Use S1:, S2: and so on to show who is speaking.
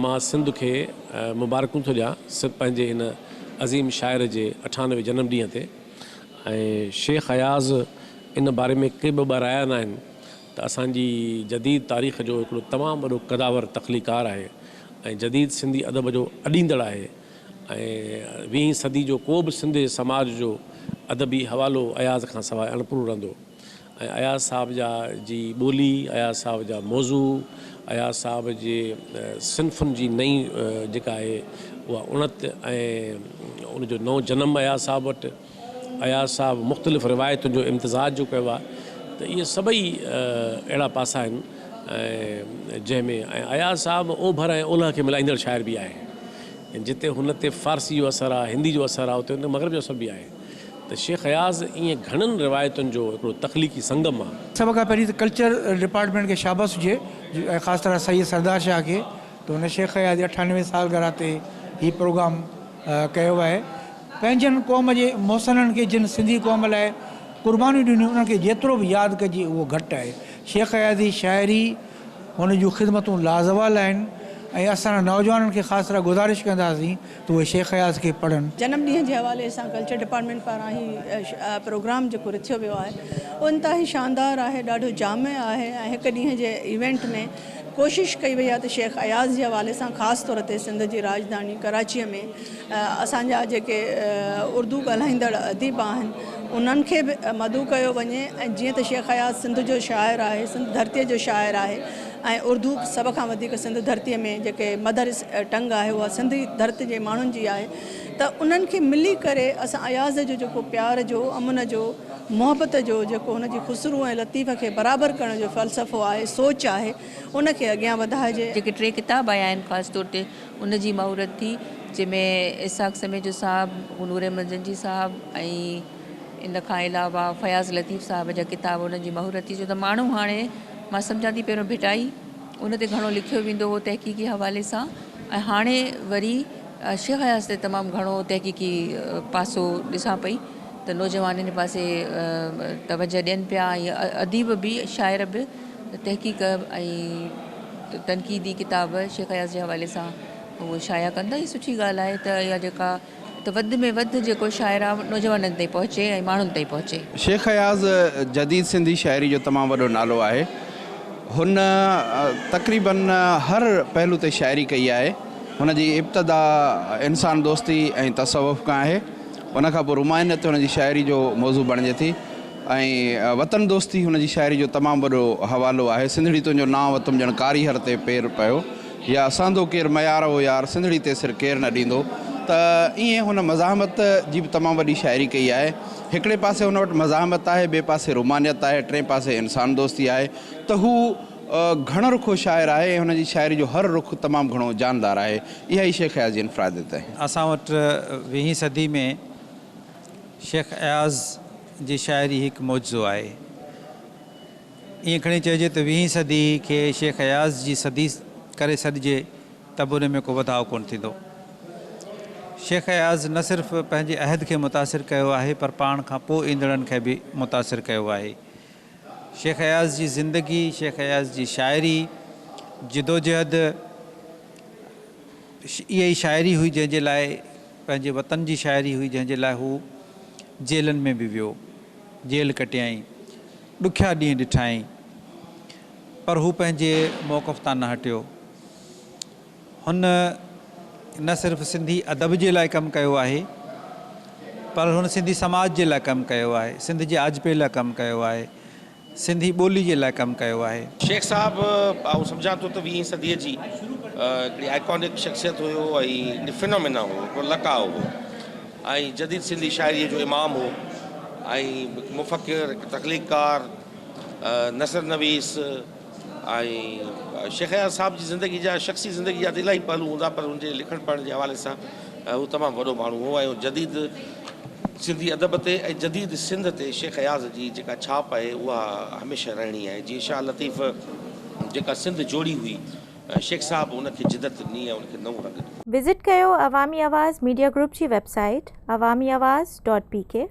S1: मां सिंध खे मुबारकूं थो ॾियां पंहिंजे हिन अज़ीम शाइर जे 98वें जनम ॾींहं ते। ऐं शेख अयाज़ इन बारे में के ॿ राया न आहिनि त असांजी जदीद तारीख़ जो हिकिड़ो तमामु वॾो कदावर तख़लीकार आहे ऐं जदीद सिंधी अदब जो अॾींदड़ आहे। ऐं 20वीं सदी जो को बि सिंध समाज जो अदबी हवालो अयाज़ खां सवाइ अणपूरो रहंदो। ऐं अयाज़ साहब जी ॿोली, अयाज़ साहब जा मौज़ू, अयाज़ साहब जे सिन्फ़ुनि जी नई जेका आहे उहा उणत ऐं उनजो नओं जनम अयाज़ साहब वटि। अयाज़ साहब मुख़्तलिफ़ रिवायतुनि जो इम्तिज़ाज जो कयो आहे। त इहे सभई अहिड़ा पासा आहिनि जंहिंमें अयाज़ साहब ओभर ऐं ओलह खे मिलाईंदड़ शाइर बि आहे। जिते हुन ते फ़ारसी जो असरु आहे, हिंदी जो असरु आहे, उते हुन मग़रब जो असरु बि आहे। त शेख अयाज़ ईअं घणनि रिवायतुनि जो हिकिड़ो तख़लीक़ी संगम आहे।
S2: सभ खां पहिरीं त कल्चर डिपार्टमेंट खे शाबाश हुजे, ख़ासि तरह सैयद सरदार शाह खे। त हुन शेख अयाज़ 98 सालगिरह ते हीउ प्रोग्राम कयो आहे। पंहिंजनि क़ौम जे मोहसिननि खे, जिन सिंधी क़ौम लाइ क़ुर्बानियूं ॾिनियूं, उन्हनि खे जेतिरो बि यादि कजे उहो घटि आहे। शेख अयाज़ जी शाइरी, हुन जूं ख़िदमतूं लाज़वाल आहिनि। ऐं असां नौजवाननि खे ख़ासि तरह गुज़ारिश कंदासीं त उहे शेख अयाज़ खे पढ़नि।
S3: जनम ॾींहं जे हवाले सां कल्चर डिपार्टमेंट पारां ही प्रोग्राम जेको रखियो वियो आहे उहो इंतिहाई शानदार आहे, ॾाढो जाम आहे। ऐं हिकु ॾींहं जे इवेंट में कोशिशि कई वई आहे त शेख अयाज़ जे हवाले सां ख़ासि तौर ते सिंध जी राजधानी कराचीअ में असांजा जेके उर्दू ॻाल्हाईंदड़ अदीब आहिनि उन्हनि खे बि मदऊ कयो वञे। ऐं जीअं त शेख अयाज़ सिंध जो शाइर आहे, सिंध धरतीअ जो शाइर आहे, ऐं उर्दू सभ खां वधीक सिंध धरतीअ में जेके मदर टंग आहे उहा सिंधी धरती जे माण्हुनि जी आहे। त उन्हनि खे मिली करे असां अयाज़ जो जेको प्यार जो, अमन जो, मोहबत जो जेको हुनजी ख़ुसरू ऐं लतीफ़ खे बराबरि करण जो फ़लसफ़ो आहे, सोच आहे, उनखे अॻियां वधाइजे।
S4: जेके 3 किताब आया आहिनि ख़ासि तौर ते उनजी महूरत थी, जंहिंमें इसाक़ समेजो साहब, नूर अहमद जंजी साहब ऐं इन खां अलावा फयाज़ लतीफ़ साहब जा किताब उन्हनि जी महूरत थी। छो त माण्हू हाणे मां सम्झां थी पहिरियों भिटाई उन ते घणो लिखियो वेंदो हो तहक़ीक़ी हवाले सां, ऐं हाणे वरी शेख अयाज़ ते तमामु घणो तहक़ीक़ी पासो ॾिसां पई त नौजवाननि पासे तवजह ॾियनि पिया। ऐं अदीब बि, शाइर बि तहक़ीक़ ऐं तनक़ीदी किताब शेख अयाज़ जे हवाले सां उहो शाया कंदा। ई सुठी ॻाल्हि आहे त इहा जेका त वधि में वधि जेको शाइर आहे नौजवाननि ताईं पहुचे ऐं माण्हुनि ताईं पहुचे।
S5: शेख अयाज़ जदीद सिंधी शाइरी जो तमामु वॾो नालो आहे। हुन तक़रीबन हर पहलू ते शाइरी कई आहे। हुन जी इब्तिदा इंसान दोस्ती ऐं तसव्वुफ़ खां आहे। उन खां पोइ रुमायनत हुन जी शाइरी जो मौज़ू बणिजे थी ऐं वतन दोस्ती हुन जी शाइरी जो तमामु वॾो हवालो आहे। सिंधड़ी तुंहिंजो नाव तुम ॼण कारीहर ते पेर पियो, या सांदो केरु मयार हो यार, सिंधड़ी ते सिर केरु न ॾींदो। त ईअं हुन मज़ाहमत जी बि तमामु वॾी शाइरी कई आहे। हिकिड़े पासे हुन वटि मज़ाहमत आहे, ॿिए पासे रुमानियत आहे, टे पासे इंसान दोस्ती आहे। त हू घणो रुखो शाइर आहे ऐं हुनजी शाइरी जो हर रुख तमामु घणो जानदार आहे। इहा ई शेख अयाज़ जी इनफ़रादियत आहे।
S2: असां वटि 20वीं सदी में शेख अयाज़ जी शाइरी हिकु मौजो आहे। ईअं खणी चइजे त 20वीं सदी खे शेख अयाज़ जी सदी करे सॾिजे त उन में को वधाउ कोन थींदो। शेख अयाज़ न सिर्फ़ु पंहिंजे अहद खे मुतासिर कयो आहे, पर पाण खां पोइ ईंदड़नि खे बि मुतासिर कयो आहे। शेख अयाज़ जी ज़िंदगी, शेख अयाज़ जी शाइरी, जिदोजहद इहा ई शाइरी हुई जंहिंजे लाइ, पंहिंजे वतन जी शाइरी हुई जंहिंजे लाइ हू जेलनि में बि वियो, जेल कटियाईं, ॾुखिया ॾींहं ॾिठाईं, पर हू पंहिंजे मौक़फ़ तां न हटियो। हुन न सिर्फ़ु सिंधी अदब जे लाइ कमु कयो आहे, पर हुन सिंधी समाज जे लाइ कमु कयो आहे, सिंध जे आजपे लाइ कमु कयो आहे, सिंधी ॿोली जे लाइ कमु कयो आहे।
S6: शेख साहब आउं सम्झां थो त 20वीं सदीअ जी हिकिड़ी आइकॉनिक शख़्सियत हुयो ऐं फिनोमिना हो, हिकिड़ो लका हो ऐं जदीद सिंधी शाइरीअ जो इमाम हो ऐं मुफ़क्किर, तख़लीक़कार, नसर नवीस। ऐं शेख अयाज़ साहब जी ज़िंदगी जा, शख़्सी ज़िंदगी जा त इलाही पहलू हूंदा, पर हुनजे लिखण पढ़ण जे हवाले सां हू तमामु वॾो माण्हू हो। ऐं जदीद सिंधी अदब ते ऐं जदीद सिंध ते शेख अयाज़ जी जेका छाप आहे उहा हमेशह रहणी आहे। जीअं शाह लतीफ़ जेका सिंध जोड़ी हुई, शेख साहब उनखे जिदत ॾिनी ऐं उनखे नओं रंग ॾिनो।
S7: विज़िट कयो अवामी आवाज़ मीडिया ग्रुप जी वेबसाइट awamiawaz.pk